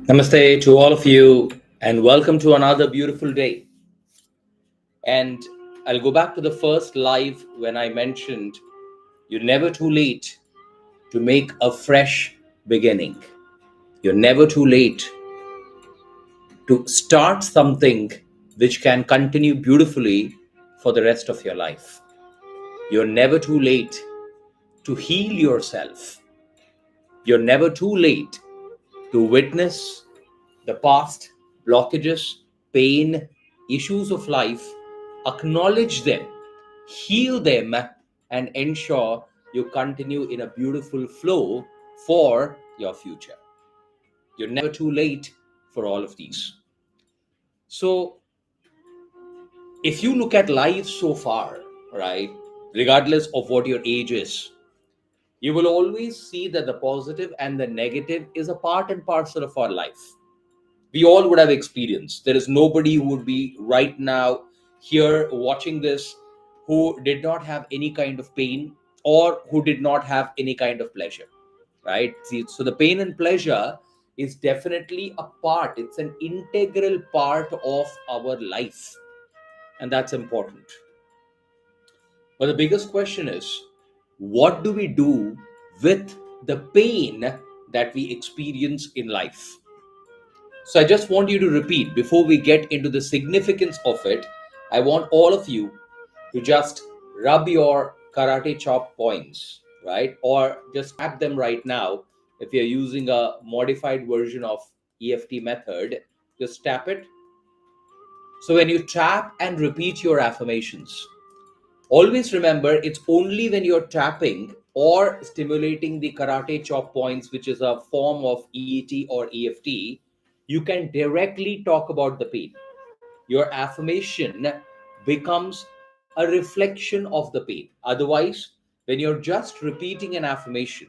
Namaste to all of you, and welcome to another beautiful day. And I'll go back to the first live when I mentioned you're never too late to make a fresh beginning. You're never too late to start something which can continue beautifully for the rest of your life. You're never too late to heal yourself. You're never too late to witness the past blockages, pain, issues of life, acknowledge them, heal them, and ensure you continue in a beautiful flow for your future. You're never too late for all of these. So, if you look at life so far, right, regardless of what your age is, you will always see that the positive and the negative is a part and parcel of our life. We all would have experienced. There is nobody who would be right now here watching this who did not have any kind of pain or who did not have any kind of pleasure, right? See, so the pain and pleasure is definitely a part, it's an integral part of our life, and that's important. But the biggest question is, what do we do with the pain that we experience in life? So I just want you to repeat before we get into the significance of it. I want all of you to just rub your karate chop points, right? Or just tap them right now. If you're using a modified version of EFT method, just tap it. So when you tap and repeat your affirmations, always remember it's only when you're tapping or stimulating the karate chop points, which is a form of EET or EFT, you can directly talk about the pain. Your affirmation becomes a reflection of the pain. Otherwise, when you're just repeating an affirmation,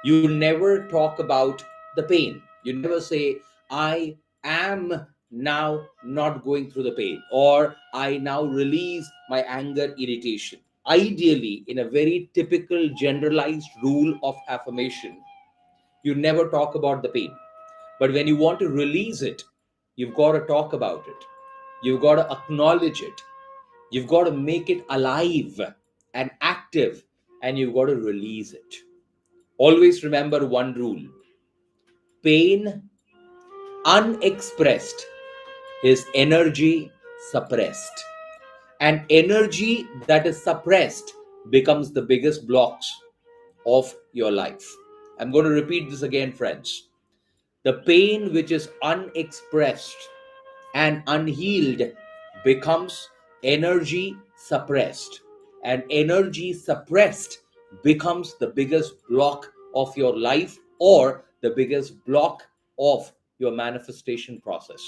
you never talk about the pain. You never say, I am now not going through the pain, or I now release my anger, irritation. Ideally, in a very typical generalized rule of affirmation, you never talk about the pain. But when you want to release it, you've got to talk about it. You've got to acknowledge it. You've got to make it alive and active, and you've got to release it. Always remember one rule: pain unexpressed is energy suppressed. And energy that is suppressed becomes the biggest blocks of your life. I'm going to repeat this again, friends. The pain which is unexpressed and unhealed becomes energy suppressed. And energy suppressed becomes the biggest block of your life or the biggest block of your manifestation process.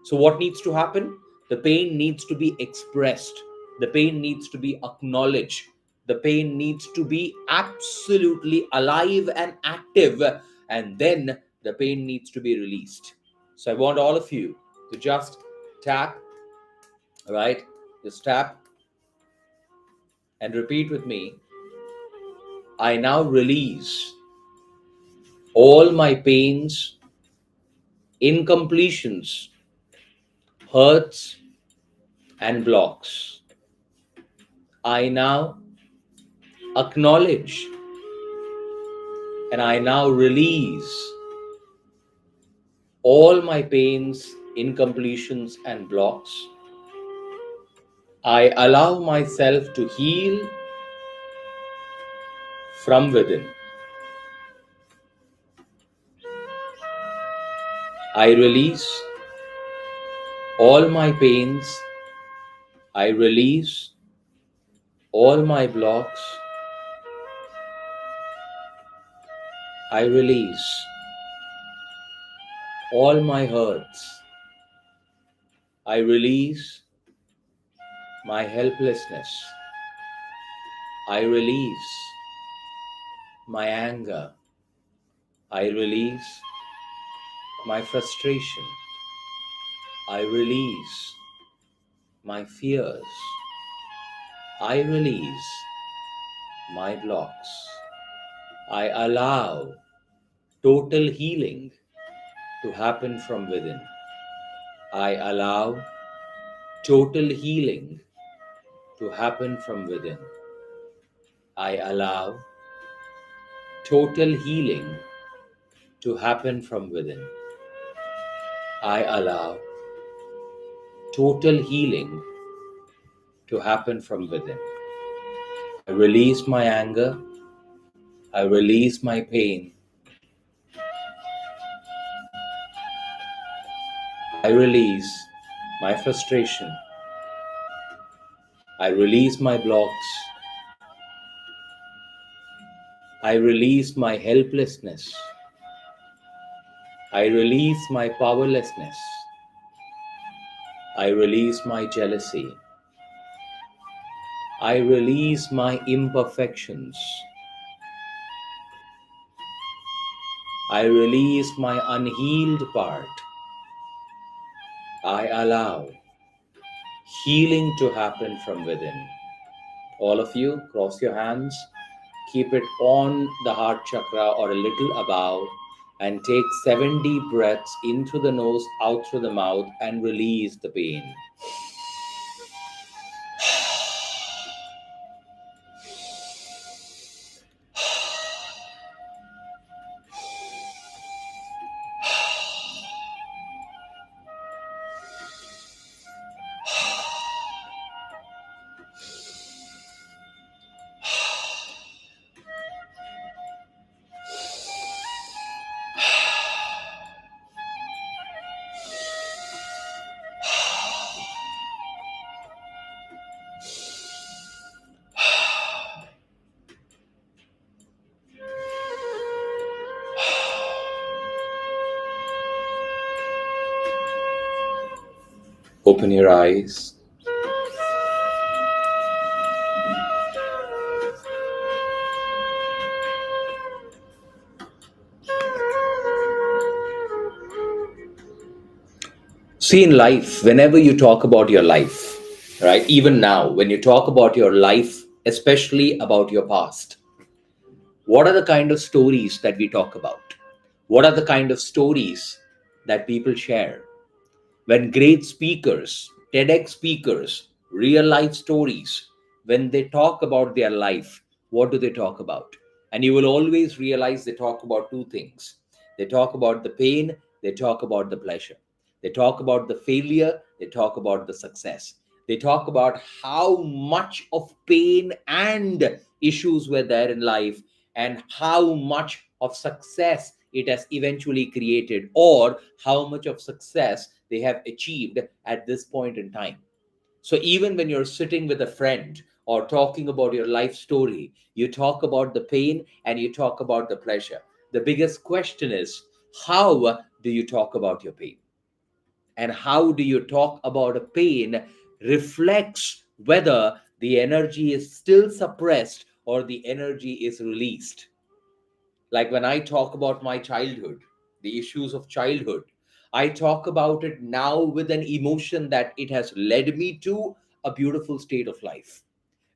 So, what needs to happen? The pain needs to be expressed, the pain needs to be acknowledged, the pain needs to be absolutely alive and active, and then the pain needs to be released. So, I want all of you to just tap, right? Just tap and repeat with me. I now release all my pains, incompletions, hurts, and blocks. I now acknowledge and I now release all my pains, incompletions, and blocks. I allow myself to heal from within. I release all my pains. I release all my blocks. I release all my hurts. I release my helplessness. I release my anger. I release my frustration. I release my fears. I release my blocks. I allow total healing to happen from within. I allow total healing to happen from within. I allow total healing to happen from within. I allow total healing to happen from within. I release my anger. I release my pain. I release my frustration. I release my blocks. I release my helplessness. I release my powerlessness. I release my jealousy. I release my imperfections. I release my unhealed part. I allow healing to happen from within. All of you, cross your hands, keep it on the heart chakra or a little above, and take 7 deep breaths in through the nose, out through the mouth, and release the pain. Open your eyes. See, in life, whenever you talk about your life, right, even now, when you talk about your life, especially about your past, what are the kind of stories that we talk about? What are the kind of stories that people share? When great speakers, TEDx speakers, real life stories, when they talk about their life, what do they talk about? And you will always realize they talk about two things. They talk about the pain, they talk about the pleasure. They talk about the failure, they talk about the success. They talk about how much of pain and issues were there in life and how much of success it has eventually created, or how much of success they have achieved at this point in time. So even when you're sitting with a friend or talking about your life story, you talk about the pain and you talk about the pleasure. The biggest question is, how do you talk about your pain? And how do you talk about a pain reflects whether the energy is still suppressed or the energy is released. Like when I talk about my childhood, the issues of childhood, I talk about it now with an emotion that it has led me to a beautiful state of life.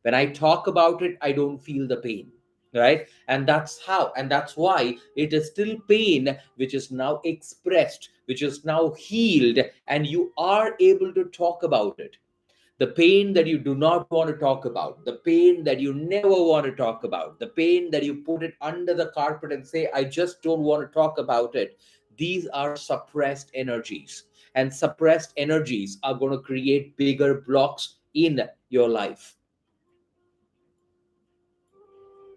When I talk about it, I don't feel the pain, right? And that's how, and that's why it is still pain which is now expressed, which is now healed, and you are able to talk about it. The pain that you do not want to talk about, the pain that you never want to talk about, the pain that you put it under the carpet and say, I just don't want to talk about it. These are suppressed energies, and suppressed energies are going to create bigger blocks in your life.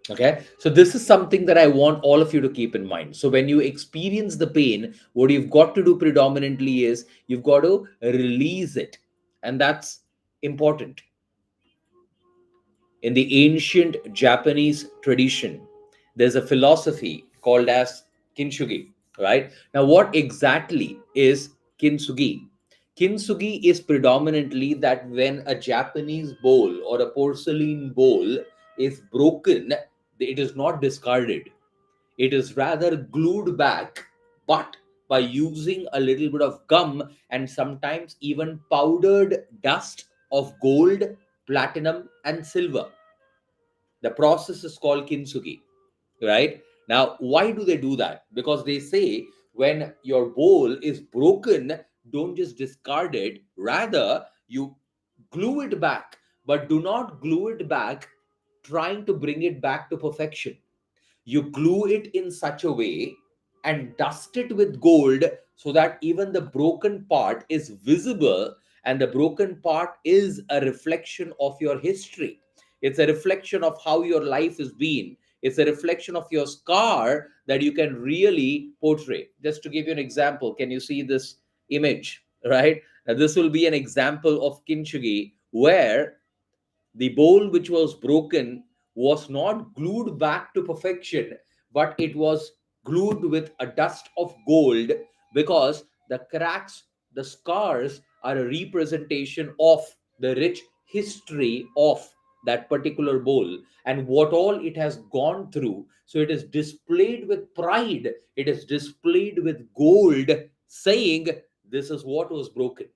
Okay, so this is something that I want all of you to keep in mind. So when you experience the pain, what you've got to do predominantly is you've got to release it, and that's important. In the ancient Japanese tradition, there's a philosophy called as Kintsugi, right? Now, what exactly is Kintsugi? Kintsugi is predominantly that when a Japanese bowl or a porcelain bowl is broken, it is not discarded. It is rather glued back, but by using a little bit of gum and sometimes even powdered dust of gold, platinum, and silver. The process is called kintsugi, right? Now, why do they do that? Because they say When your bowl is broken, don't just discard it. Rather, you glue it back, but do not glue it back trying to bring it back to perfection. You glue it in such a way and dust it with gold so that even the broken part is visible, and the broken part is a reflection of your history. It's a reflection of how your life has been. It's a reflection of your scar that you can really portray. Just to give you an example, can you see this image, right? Now, this will be an example of Kintsugi, where the bowl which was broken was not glued back to perfection, but it was glued with a dust of gold, because the cracks, the scars are a representation of the rich history of that particular bowl and what all it has gone through. So it is displayed with pride, it is displayed with gold, saying, this is what was broken,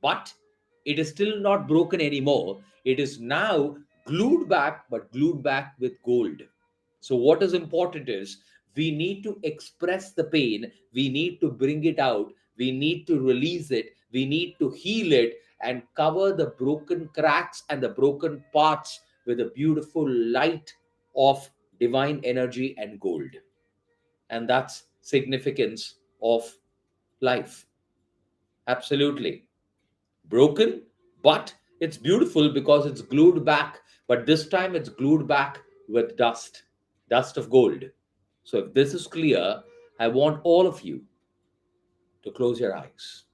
but it is still not broken anymore. It is now glued back, but glued back with gold. So, what is important is we need to express the pain, we need to bring it out, we need to release it, we need to heal it, and cover the broken cracks and the broken parts with a beautiful light of divine energy and gold. And that's significance of life. Absolutely broken, but it's beautiful because it's glued back. But this time it's glued back with dust, dust of gold. So, if this is clear, I want all of you to close your eyes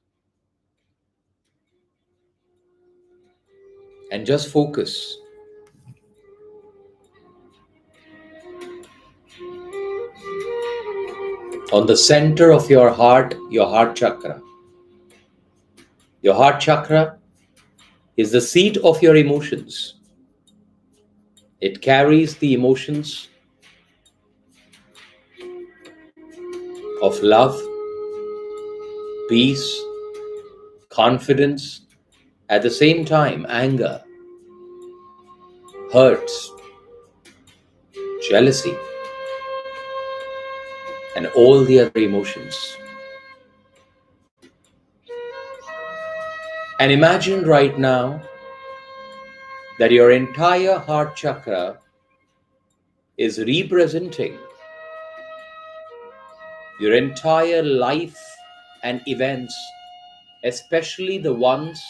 and just focus on the center of your heart chakra. Your heart chakra is the seat of your emotions. It carries the emotions of love, peace, confidence, at the same time, anger, hurts, jealousy, and all the other emotions. And imagine right now that your entire heart chakra is representing your entire life and events, especially the ones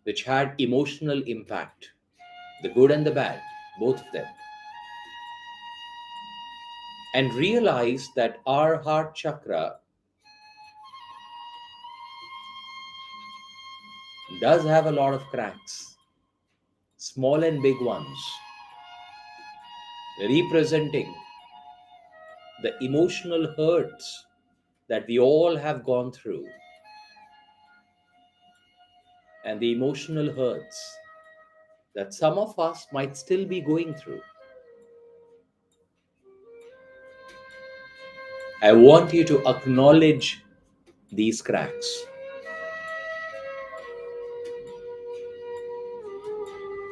which had emotional impact, the good and the bad, both of them. And realize that our heart chakra does have a lot of cracks, small and big ones, representing the emotional hurts that we all have gone through, and the emotional hurts that some of us might still be going through. I want you to acknowledge these cracks.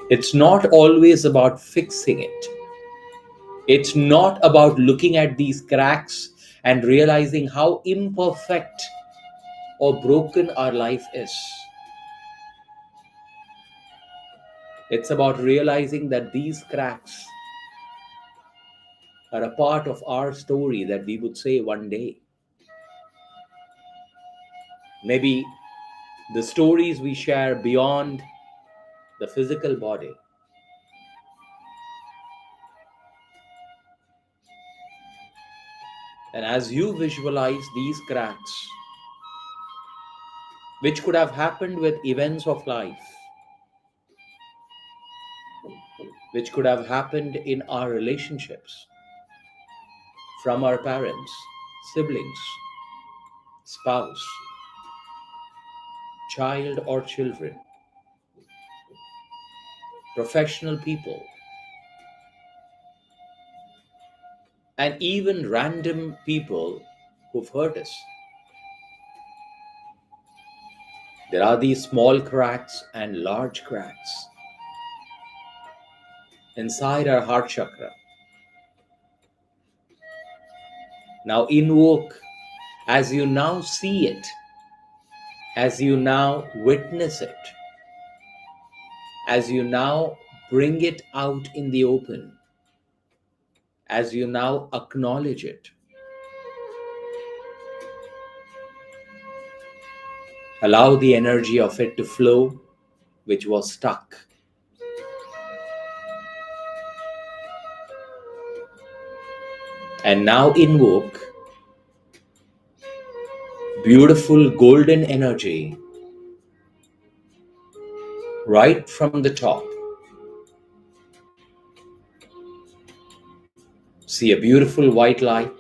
It's not always about fixing it. It's not about looking at these cracks and realizing how imperfect or broken our life is. It's about realizing that these cracks are a part of our story that we would say one day. Maybe the stories we share beyond the physical body. And as you visualize these cracks, which could have happened with events of life, which could have happened in our relationships, from our parents, siblings, spouse, child or children, professional people, and even random people who've hurt us. There are these small cracks and large cracks inside our heart chakra. Now invoke, as you now see it, as you now witness it, as you now bring it out in the open, as you now acknowledge it, allow the energy of it to flow, which was stuck. And now invoke beautiful golden energy right from the top. See a beautiful white light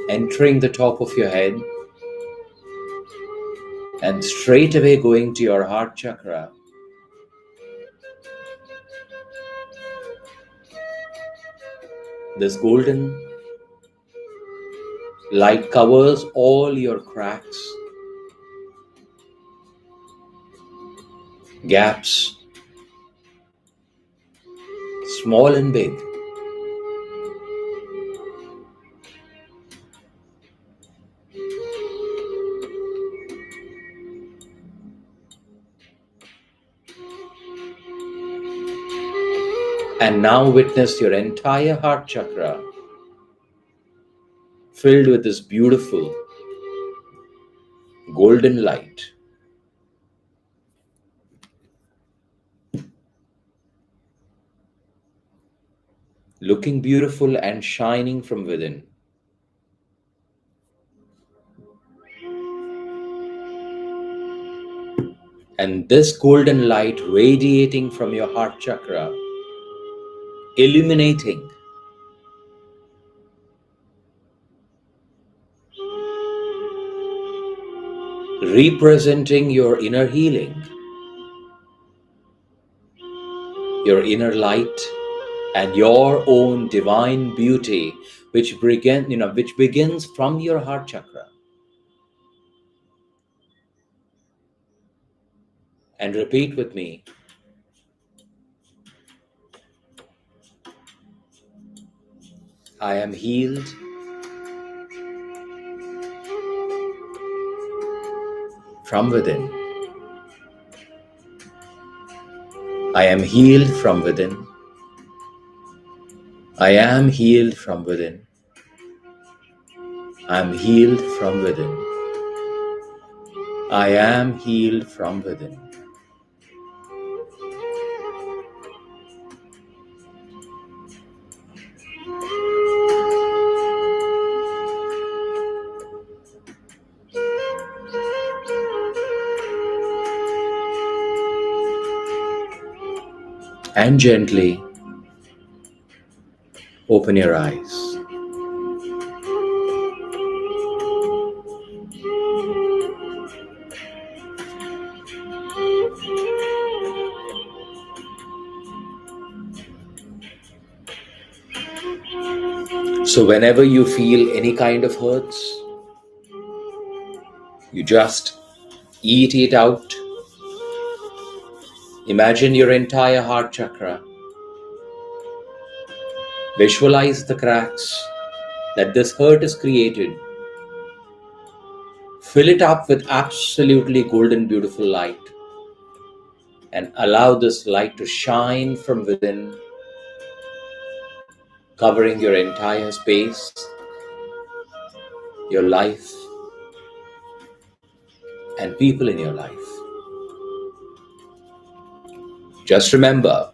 entering the top of your head and straight away going to your heart chakra. This golden light covers all your cracks, gaps, small and big. And now witness your entire heart chakra filled with this beautiful golden light. Looking beautiful and shining from within. And this golden light radiating from your heart chakra, illuminating representing your inner healing, your inner light, and your own divine beauty, which begins from your heart chakra. And repeat with me. I am healed from within. I am healed from within. I am healed from within. I am healed from within. I am healed from within. And gently open your eyes. So whenever you feel any kind of hurts, you just eat it out. Imagine your entire heart chakra. Visualize the cracks that this hurt is created. Fill it up with absolutely golden, beautiful light. And allow this light to shine from within, covering your entire space, your life, and people in your life. Just remember,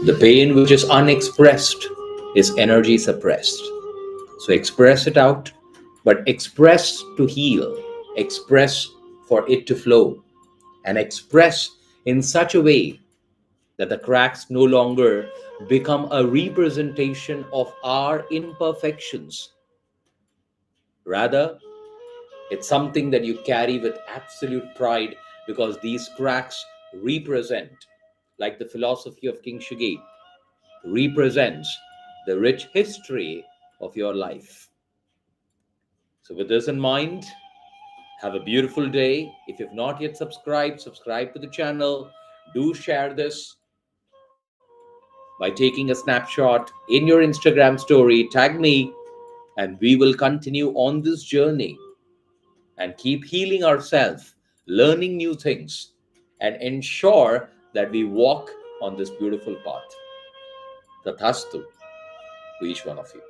the pain which is unexpressed is energy suppressed. So express it out, but express to heal, express for it to flow, and express in such a way that the cracks no longer become a representation of our imperfections. Rather, it's something that you carry with absolute pride, because these cracks represent, like the philosophy of Kintsugi, represents the rich history of your life. So with this in mind, have a beautiful day. If you've not yet subscribed, subscribe to the channel. Do share this by taking a snapshot in your Instagram story, tag me, and we will continue on this journey and keep healing ourselves, learning new things, and ensure that we walk on this beautiful path. Tathastu to each one of you.